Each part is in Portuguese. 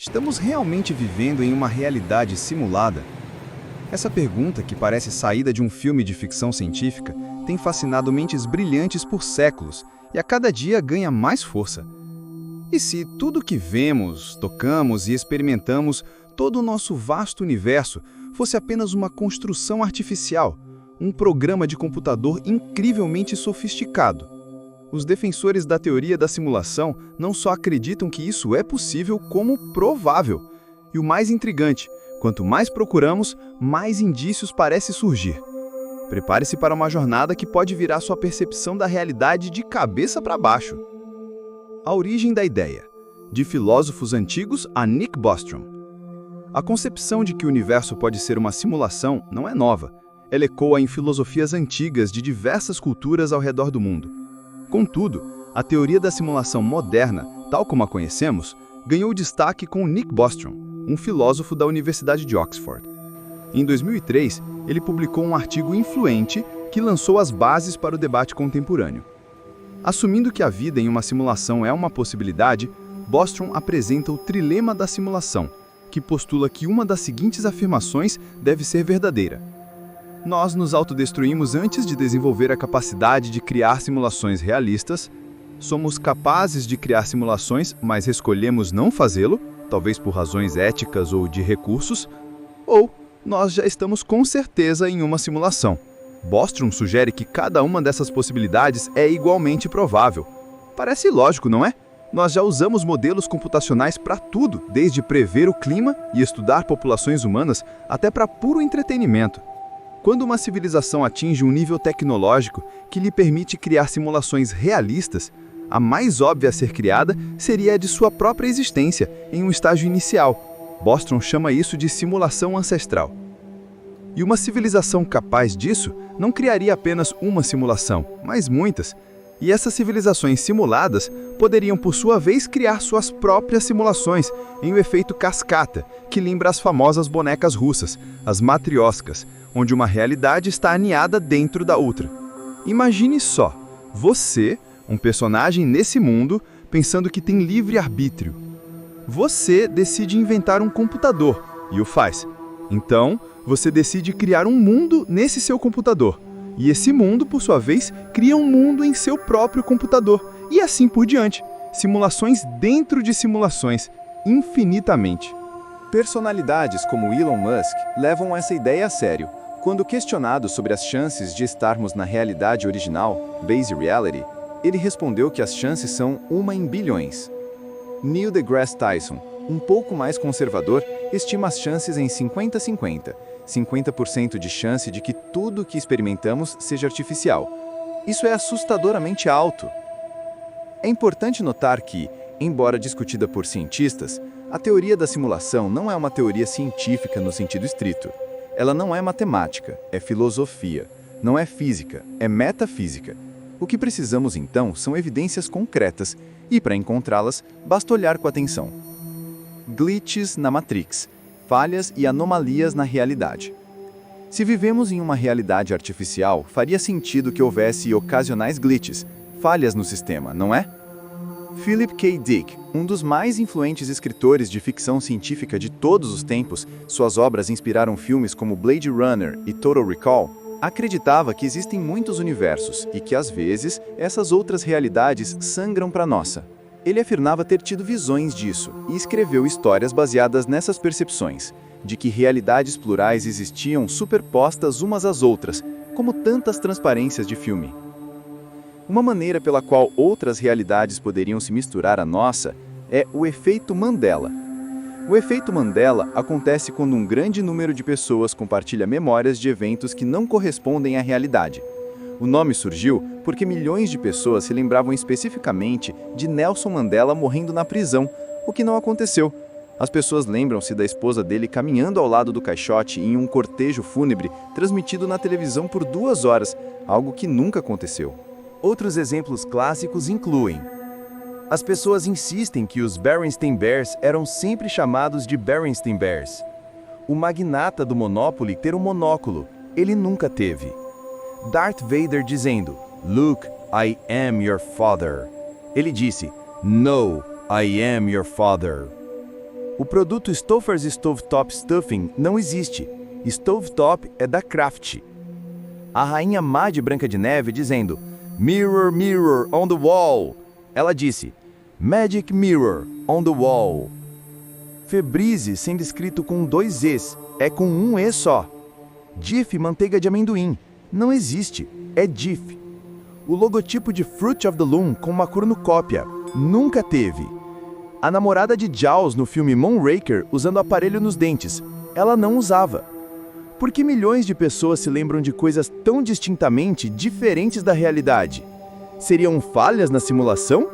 Estamos realmente vivendo em uma realidade simulada? Essa pergunta, que parece saída de um filme de ficção científica, tem fascinado mentes brilhantes por séculos e a cada dia ganha mais força. E se tudo que vemos, tocamos e experimentamos, todo o nosso vasto universo, fosse apenas uma construção artificial, um programa de computador incrivelmente sofisticado? Os defensores da teoria da simulação não só acreditam que isso é possível, como provável. E o mais intrigante, quanto mais procuramos, mais indícios parecem surgir. Prepare-se para uma jornada que pode virar sua percepção da realidade de cabeça para baixo. A origem da ideia, de filósofos antigos a Nick Bostrom. A concepção de que o universo pode ser uma simulação não é nova. Ela ecoa em filosofias antigas de diversas culturas ao redor do mundo. Contudo, a teoria da simulação moderna, tal como a conhecemos, ganhou destaque com Nick Bostrom, um filósofo da Universidade de Oxford. Em 2003, ele publicou um artigo influente que lançou as bases para o debate contemporâneo. Assumindo que a vida em uma simulação é uma possibilidade, Bostrom apresenta o trilema da simulação, que postula que uma das seguintes afirmações deve ser verdadeira. Nós nos autodestruímos antes de desenvolver a capacidade de criar simulações realistas. Somos capazes de criar simulações, mas escolhemos não fazê-lo, talvez por razões éticas ou de recursos. Ou nós já estamos com certeza em uma simulação. Bostrom sugere que cada uma dessas possibilidades é igualmente provável. Parece lógico, não é? Nós já usamos modelos computacionais para tudo, desde prever o clima e estudar populações humanas até para puro entretenimento. Quando uma civilização atinge um nível tecnológico que lhe permite criar simulações realistas, a mais óbvia a ser criada seria a de sua própria existência, em um estágio inicial. Bostrom chama isso de simulação ancestral. E uma civilização capaz disso não criaria apenas uma simulação, mas muitas. E essas civilizações simuladas poderiam, por sua vez, criar suas próprias simulações, em um efeito cascata, que lembra as famosas bonecas russas, as matrioscas, onde uma realidade está aninhada dentro da outra. Imagine só, você, um personagem nesse mundo, pensando que tem livre-arbítrio. Você decide inventar um computador, e o faz. Então, você decide criar um mundo nesse seu computador. E esse mundo, por sua vez, cria um mundo em seu próprio computador. E assim por diante. Simulações dentro de simulações, infinitamente. Personalidades como Elon Musk levam essa ideia a sério. Quando questionado sobre as chances de estarmos na realidade original, Base Reality, ele respondeu que as chances são 1 em bilhões. Neil deGrasse Tyson, um pouco mais conservador, estima as chances em 50-50. 50% de chance de que tudo o que experimentamos seja artificial. Isso é assustadoramente alto. É importante notar que, embora discutida por cientistas, a teoria da simulação não é uma teoria científica no sentido estrito. Ela não é matemática, é filosofia. Não é física, é metafísica. O que precisamos, então, são evidências concretas, e para encontrá-las, basta olhar com atenção. Glitches na Matrix. Falhas e anomalias na realidade. Se vivemos em uma realidade artificial, faria sentido que houvesse ocasionais glitches, falhas no sistema, não é? Philip K. Dick, um dos mais influentes escritores de ficção científica de todos os tempos, suas obras inspiraram filmes como Blade Runner e Total Recall, acreditava que existem muitos universos e que, às vezes, essas outras realidades sangram para a nossa. Ele afirmava ter tido visões disso e escreveu histórias baseadas nessas percepções, de que realidades plurais existiam superpostas umas às outras, como tantas transparências de filme. Uma maneira pela qual outras realidades poderiam se misturar à nossa é o efeito Mandela. O efeito Mandela acontece quando um grande número de pessoas compartilha memórias de eventos que não correspondem à realidade. O nome surgiu porque milhões de pessoas se lembravam especificamente de Nelson Mandela morrendo na prisão, o que não aconteceu. As pessoas lembram-se da esposa dele caminhando ao lado do caixote em um cortejo fúnebre transmitido na televisão por 2 horas, algo que nunca aconteceu. Outros exemplos clássicos incluem: as pessoas insistem que os Berenstain Bears eram sempre chamados de Berenstain Bears. O magnata do Monopoly ter um monóculo, ele nunca teve. Darth Vader dizendo, "Luke, I am your father." Ele disse, "No, I am your father." O produto Stouffer's Stovetop Stuffing não existe. Stovetop é da Kraft. A rainha má de Branca de Neve dizendo "Mirror, mirror on the wall". Ela disse "Magic mirror on the wall". Febreze, sendo escrito com 2 Es, é com um E só. Jif manteiga de amendoim. Não existe, é Jif. O logotipo de Fruit of the Loom com uma cornucópia. Nunca teve. A namorada de Jaws no filme Moonraker usando aparelho nos dentes. Ela não usava. Por que milhões de pessoas se lembram de coisas tão distintamente diferentes da realidade? Seriam falhas na simulação?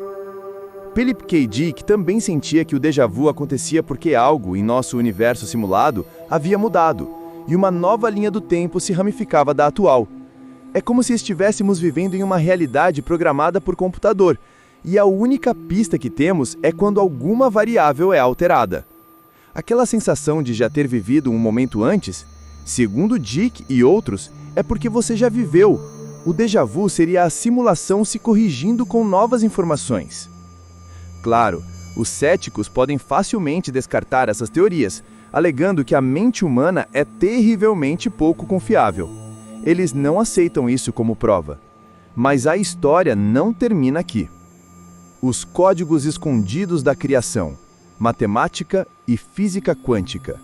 Philip K. Dick também sentia que o déjà vu acontecia porque algo em nosso universo simulado havia mudado, e uma nova linha do tempo se ramificava da atual. É como se estivéssemos vivendo em uma realidade programada por computador, e a única pista que temos é quando alguma variável é alterada. Aquela sensação de já ter vivido um momento antes, segundo Dick e outros, é porque você já viveu. O déjà vu seria a simulação se corrigindo com novas informações. Claro, os céticos podem facilmente descartar essas teorias, alegando que a mente humana é terrivelmente pouco confiável. Eles não aceitam isso como prova. Mas a história não termina aqui. Os códigos escondidos da criação, matemática e física quântica.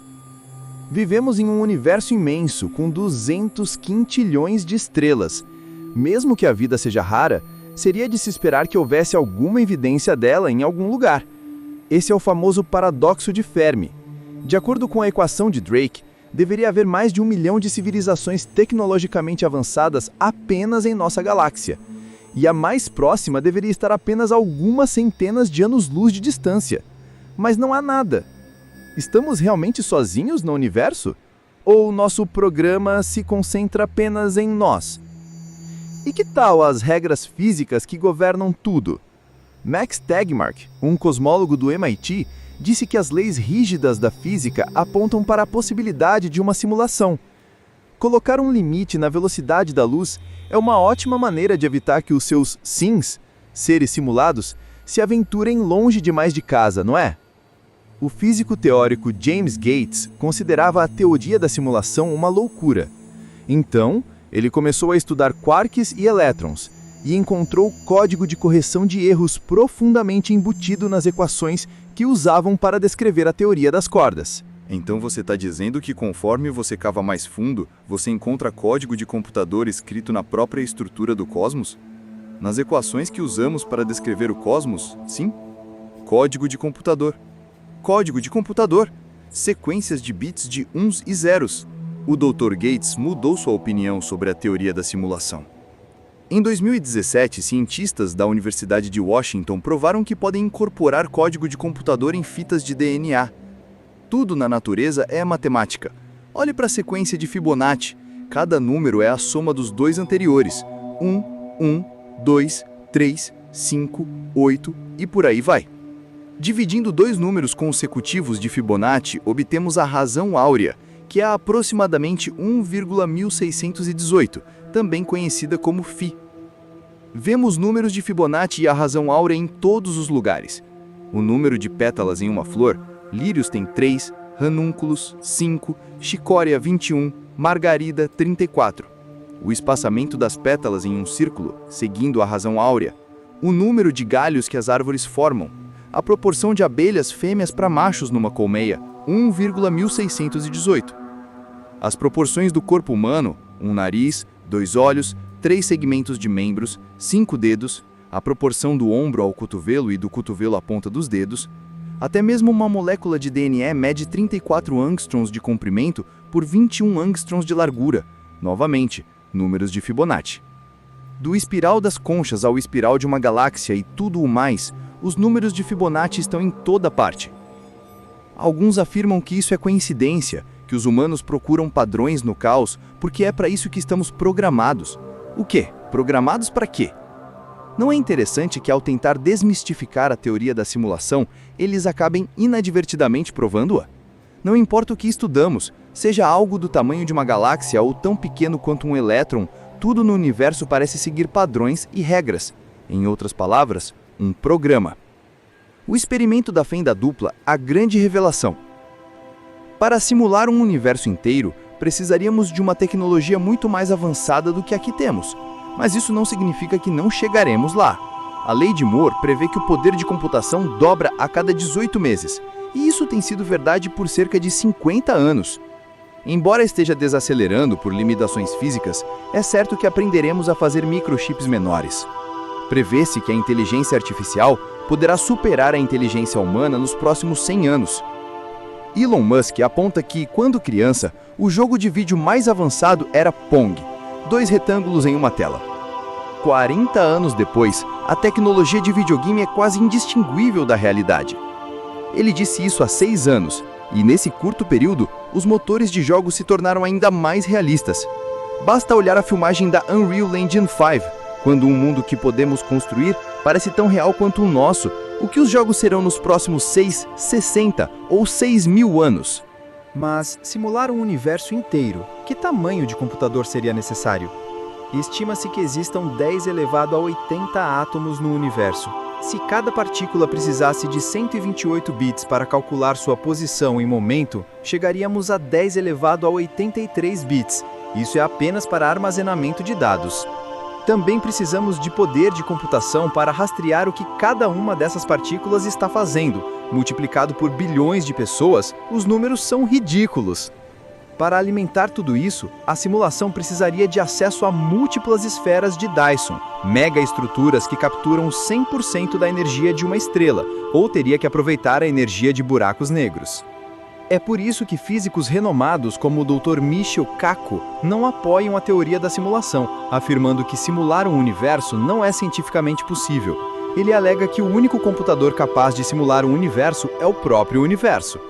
Vivemos em um universo imenso, com 200 quintilhões de estrelas. Mesmo que a vida seja rara, seria de se esperar que houvesse alguma evidência dela em algum lugar. Esse é o famoso paradoxo de Fermi. De acordo com a equação de Drake, deveria haver mais de 1 milhão de civilizações tecnologicamente avançadas apenas em nossa galáxia. E a mais próxima deveria estar apenas a algumas centenas de anos-luz de distância. Mas não há nada. Estamos realmente sozinhos no universo? Ou nosso programa se concentra apenas em nós? E que tal as regras físicas que governam tudo? Max Tegmark, um cosmólogo do MIT, disse que as leis rígidas da física apontam para a possibilidade de uma simulação. Colocar um limite na velocidade da luz é uma ótima maneira de evitar que os seus sims, seres simulados, se aventurem longe demais de casa, não é? O físico teórico James Gates considerava a teoria da simulação uma loucura. Então, ele começou a estudar quarks e elétrons e encontrou código de correção de erros profundamente embutido nas equações que usavam para descrever a teoria das cordas. Então você está dizendo que conforme você cava mais fundo, você encontra código de computador escrito na própria estrutura do cosmos? Nas equações que usamos para descrever o cosmos, sim? Código de computador. Código de computador. Sequências de bits de uns e zeros. O Dr. Gates mudou sua opinião sobre a teoria da simulação. Em 2017, cientistas da Universidade de Washington provaram que podem incorporar código de computador em fitas de DNA. Tudo na natureza é matemática. Olhe para a sequência de Fibonacci. Cada número é a soma dos dois anteriores. 1, 2, 3, 5, 8 e por aí vai. Dividindo dois números consecutivos de Fibonacci, obtemos a razão áurea, que é aproximadamente 1,1618, também conhecida como Φ. Vemos números de Fibonacci e a razão áurea em todos os lugares. O número de pétalas em uma flor, lírios tem 3, ranúnculos 5, chicória 21, margarida 34. O espaçamento das pétalas em um círculo, seguindo a razão áurea. O número de galhos que as árvores formam. A proporção de abelhas fêmeas para machos numa colmeia, 1,1618. As proporções do corpo humano, um nariz, 2 olhos, 3 segmentos de membros, 5 dedos, a proporção do ombro ao cotovelo e do cotovelo à ponta dos dedos. Até mesmo uma molécula de DNA mede 34 angstroms de comprimento por 21 angstroms de largura. Novamente, números de Fibonacci. Do espiral das conchas ao espiral de uma galáxia e tudo o mais, os números de Fibonacci estão em toda parte. Alguns afirmam que isso é coincidência, que os humanos procuram padrões no caos porque é para isso que estamos programados. O quê? Programados para quê? Não é interessante que, ao tentar desmistificar a teoria da simulação, eles acabem inadvertidamente provando-a? Não importa o que estudamos, seja algo do tamanho de uma galáxia ou tão pequeno quanto um elétron, tudo no universo parece seguir padrões e regras. Em outras palavras, um programa. O experimento da fenda dupla, a grande revelação. Para simular um universo inteiro, precisaríamos de uma tecnologia muito mais avançada do que a que temos, mas isso não significa que não chegaremos lá. A lei de Moore prevê que o poder de computação dobra a cada 18 meses, e isso tem sido verdade por cerca de 50 anos. Embora esteja desacelerando por limitações físicas, é certo que aprenderemos a fazer microchips menores. Prevê-se que a inteligência artificial poderá superar a inteligência humana nos próximos 100 anos. Elon Musk aponta que, quando criança, o jogo de vídeo mais avançado era Pong, 2 retângulos em uma tela. 40 anos depois, a tecnologia de videogame é quase indistinguível da realidade. Ele disse isso há 6 anos, e nesse curto período, os motores de jogos se tornaram ainda mais realistas. Basta olhar a filmagem da Unreal Engine 5, quando um mundo que podemos construir parece tão real quanto o nosso. O que os jogos serão nos próximos 6, 60 ou 6.000 anos? Mas simular um universo inteiro, que tamanho de computador seria necessário? Estima-se que existam 10 elevado a 80 átomos no universo. Se cada partícula precisasse de 128 bits para calcular sua posição e momento, chegaríamos a 10 elevado a 83 bits. Isso é apenas para armazenamento de dados. Também precisamos de poder de computação para rastrear o que cada uma dessas partículas está fazendo. Multiplicado por bilhões de pessoas, os números são ridículos. Para alimentar tudo isso, a simulação precisaria de acesso a múltiplas esferas de Dyson, megaestruturas que capturam 100% da energia de uma estrela, ou teria que aproveitar a energia de buracos negros. É por isso que físicos renomados como o Dr. Michio Kaku não apoiam a teoria da simulação, afirmando que simular um universo não é cientificamente possível. Ele alega que o único computador capaz de simular um universo é o próprio universo.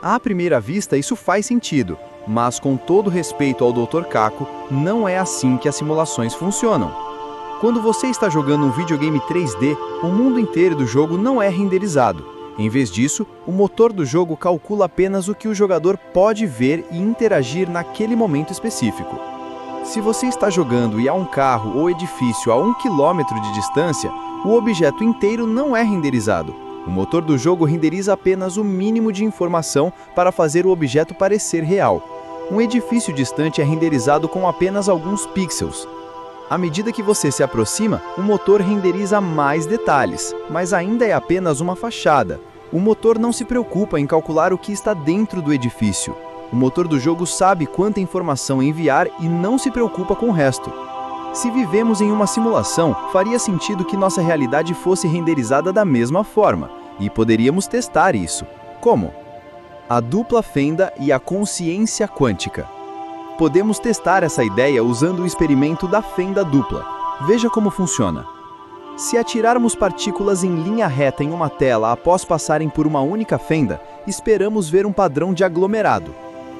À primeira vista, isso faz sentido, mas com todo respeito ao Dr. Kaku, não é assim que as simulações funcionam. Quando você está jogando um videogame 3D, o mundo inteiro do jogo não é renderizado. Em vez disso, o motor do jogo calcula apenas o que o jogador pode ver e interagir naquele momento específico. Se você está jogando e há um carro ou edifício a 1 quilômetro de distância, o objeto inteiro não é renderizado. O motor do jogo renderiza apenas o mínimo de informação para fazer o objeto parecer real. Um edifício distante é renderizado com apenas alguns pixels. À medida que você se aproxima, o motor renderiza mais detalhes, mas ainda é apenas uma fachada. O motor não se preocupa em calcular o que está dentro do edifício. O motor do jogo sabe quanta informação enviar e não se preocupa com o resto. Se vivemos em uma simulação, faria sentido que nossa realidade fosse renderizada da mesma forma, e poderíamos testar isso. Como? A dupla fenda e a consciência quântica. Podemos testar essa ideia usando o experimento da fenda dupla. Veja como funciona. Se atirarmos partículas em linha reta em uma tela após passarem por uma única fenda, esperamos ver um padrão de aglomerado.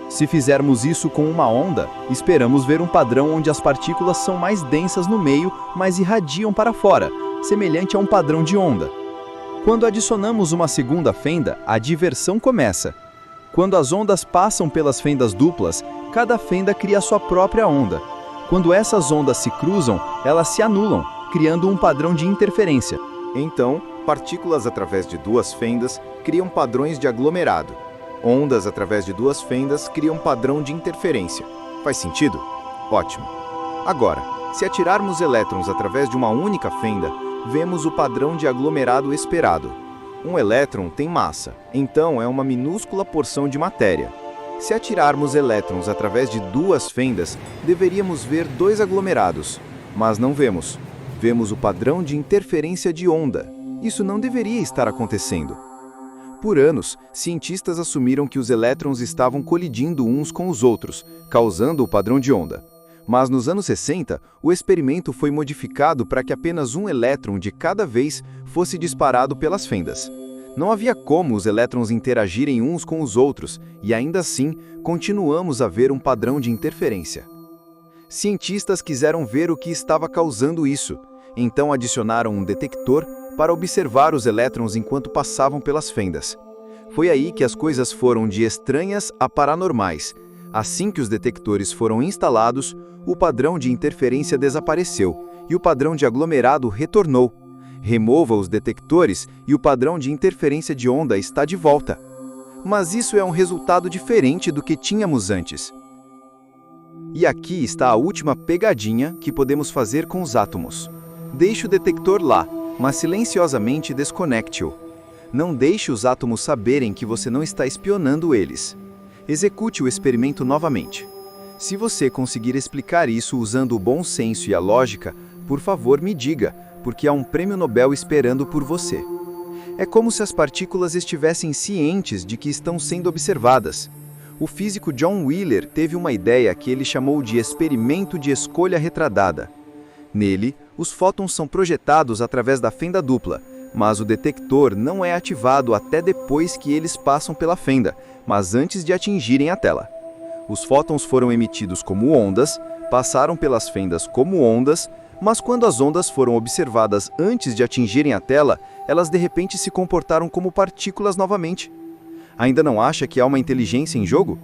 Se fizermos isso com uma onda, esperamos ver um padrão onde as partículas são mais densas no meio, mas irradiam para fora, semelhante a um padrão de onda. Quando adicionamos uma segunda fenda, a diversão começa. Quando as ondas passam pelas fendas duplas, cada fenda cria sua própria onda. Quando essas ondas se cruzam, elas se anulam, criando um padrão de interferência. Então, partículas através de 2 fendas criam padrões de aglomerado. Ondas através de 2 fendas criam padrão de interferência. Faz sentido? Ótimo. Agora, se atirarmos elétrons através de uma única fenda, vemos o padrão de aglomerado esperado. Um elétron tem massa, então é uma minúscula porção de matéria. Se atirarmos elétrons através de 2 fendas, deveríamos ver 2 aglomerados, mas não vemos. Vemos o padrão de interferência de onda. Isso não deveria estar acontecendo. Por anos, cientistas assumiram que os elétrons estavam colidindo uns com os outros, causando o padrão de onda. Mas nos anos 60, o experimento foi modificado para que apenas um elétron de cada vez fosse disparado pelas fendas. Não havia como os elétrons interagirem uns com os outros, e ainda assim, continuamos a ver um padrão de interferência. Cientistas quiseram ver o que estava causando isso, então adicionaram um detector para observar os elétrons enquanto passavam pelas fendas. Foi aí que as coisas foram de estranhas a paranormais. Assim que os detectores foram instalados, o padrão de interferência desapareceu e o padrão de aglomerado retornou. remova os detectores e o padrão de interferência de onda está de volta. Mas isso é um resultado diferente do que tínhamos antes. E aqui está a última pegadinha que podemos fazer com os átomos. Deixe o detector lá, mas silenciosamente desconecte-o. Não deixe os átomos saberem que você não está espionando eles. Execute o experimento novamente. Se você conseguir explicar isso usando o bom senso e a lógica, por favor me diga, porque há um prêmio Nobel esperando por você. É como se as partículas estivessem cientes de que estão sendo observadas. O físico John Wheeler teve uma ideia que ele chamou de experimento de escolha retardada. Nele, os fótons são projetados através da fenda dupla, mas o detector não é ativado até depois que eles passam pela fenda, mas antes de atingirem a tela. Os fótons foram emitidos como ondas, passaram pelas fendas como ondas, mas quando as ondas foram observadas antes de atingirem a tela, elas de repente se comportaram como partículas novamente. Ainda não acha que há uma inteligência em jogo?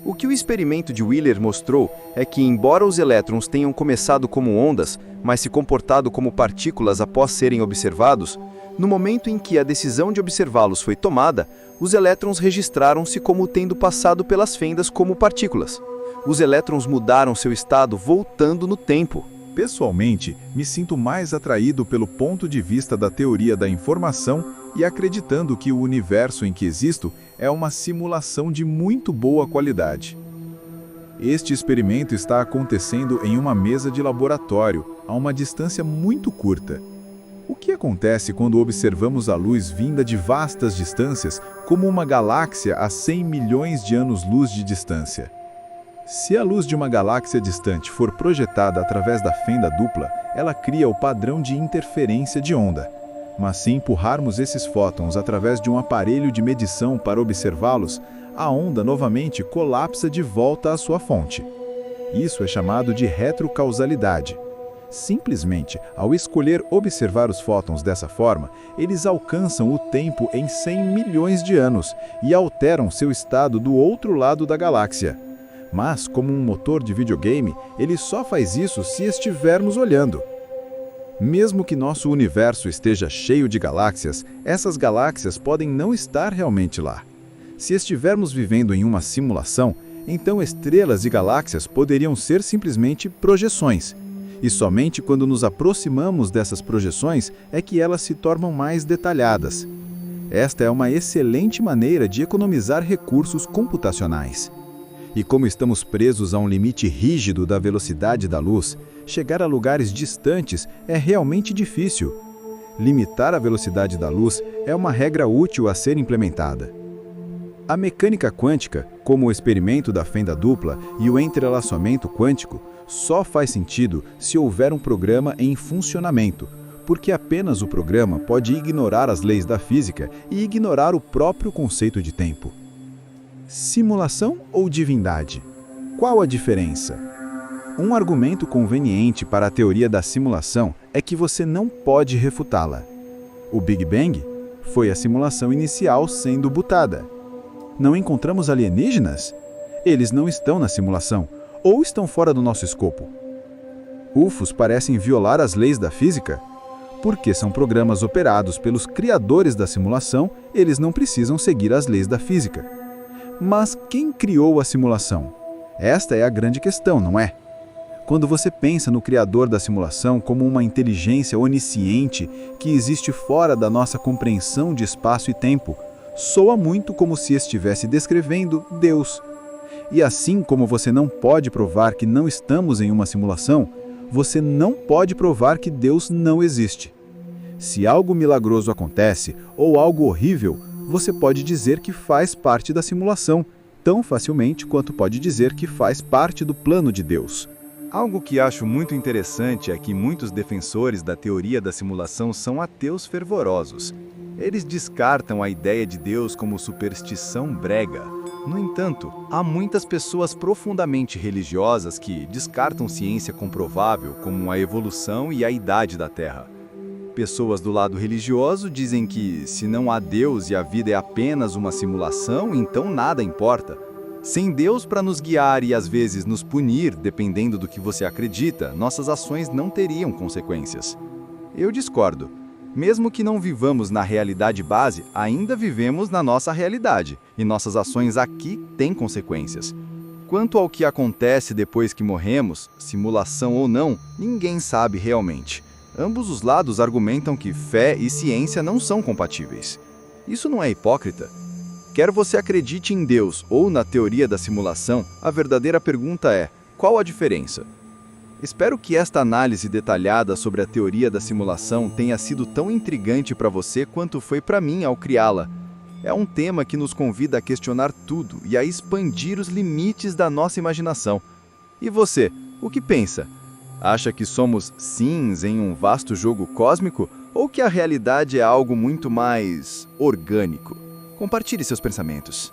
O que o experimento de Wheeler mostrou é que, embora os elétrons tenham começado como ondas, mas se comportado como partículas após serem observados, no momento em que a decisão de observá-los foi tomada, os elétrons registraram-se como tendo passado pelas fendas como partículas. Os elétrons mudaram seu estado voltando no tempo. Pessoalmente, me sinto mais atraído pelo ponto de vista da teoria da informação e acreditando que o universo em que existo é uma simulação de muito boa qualidade. Este experimento está acontecendo em uma mesa de laboratório, a uma distância muito curta. O que acontece quando observamos a luz vinda de vastas distâncias, como uma galáxia a 100 milhões de anos-luz de distância? Se a luz de uma galáxia distante for projetada através da fenda dupla, ela cria o padrão de interferência de onda. Mas se empurrarmos esses fótons através de um aparelho de medição para observá-los, a onda novamente colapsa de volta à sua fonte. Isso é chamado de retrocausalidade. Simplesmente, ao escolher observar os fótons dessa forma, eles alcançam o tempo em 100 milhões de anos e alteram seu estado do outro lado da galáxia. Mas, como um motor de videogame, ele só faz isso se estivermos olhando. Mesmo que nosso universo esteja cheio de galáxias, essas galáxias podem não estar realmente lá. Se estivermos vivendo em uma simulação, então estrelas e galáxias poderiam ser simplesmente projeções. E somente quando nos aproximamos dessas projeções é que elas se tornam mais detalhadas. Esta é uma excelente maneira de economizar recursos computacionais. E como estamos presos a um limite rígido da velocidade da luz, chegar a lugares distantes é realmente difícil. Limitar a velocidade da luz é uma regra útil a ser implementada. A mecânica quântica, como o experimento da fenda dupla e o entrelaçamento quântico, só faz sentido se houver um programa em funcionamento, porque apenas o programa pode ignorar as leis da física e ignorar o próprio conceito de tempo. Simulação ou divindade? Qual a diferença? Um argumento conveniente para a teoria da simulação é que você não pode refutá-la. O Big Bang foi a simulação inicial sendo botada. Não encontramos alienígenas? Eles não estão na simulação, ou estão fora do nosso escopo. UFOs parecem violar as leis da física? Porque são programas operados pelos criadores da simulação, eles não precisam seguir as leis da física. Mas quem criou a simulação? Esta é a grande questão, não é? Quando você pensa no criador da simulação como uma inteligência onisciente que existe fora da nossa compreensão de espaço e tempo, soa muito como se estivesse descrevendo Deus. E assim como você não pode provar que não estamos em uma simulação, você não pode provar que Deus não existe. Se algo milagroso acontece ou algo horrível, você pode dizer que faz parte da simulação, tão facilmente quanto pode dizer que faz parte do plano de Deus. Algo que acho muito interessante é que muitos defensores da teoria da simulação são ateus fervorosos. Eles descartam a ideia de Deus como superstição brega. No entanto, há muitas pessoas profundamente religiosas que descartam ciência comprovável como a evolução e a idade da Terra. Pessoas do lado religioso dizem que, se não há Deus e a vida é apenas uma simulação, então nada importa. Sem Deus para nos guiar e às vezes nos punir, dependendo do que você acredita, nossas ações não teriam consequências. Eu discordo. Mesmo que não vivamos na realidade base, ainda vivemos na nossa realidade, e nossas ações aqui têm consequências. Quanto ao que acontece depois que morremos, simulação ou não, ninguém sabe realmente. Ambos os lados argumentam que fé e ciência não são compatíveis. Isso não é hipócrita? Quer você acredite em Deus ou na teoria da simulação, a verdadeira pergunta é: qual a diferença? Espero que esta análise detalhada sobre a teoria da simulação tenha sido tão intrigante para você quanto foi para mim ao criá-la. É um tema que nos convida a questionar tudo e a expandir os limites da nossa imaginação. E você, o que pensa? Acha que somos sims em um vasto jogo cósmico ou que a realidade é algo muito mais orgânico? Compartilhe seus pensamentos.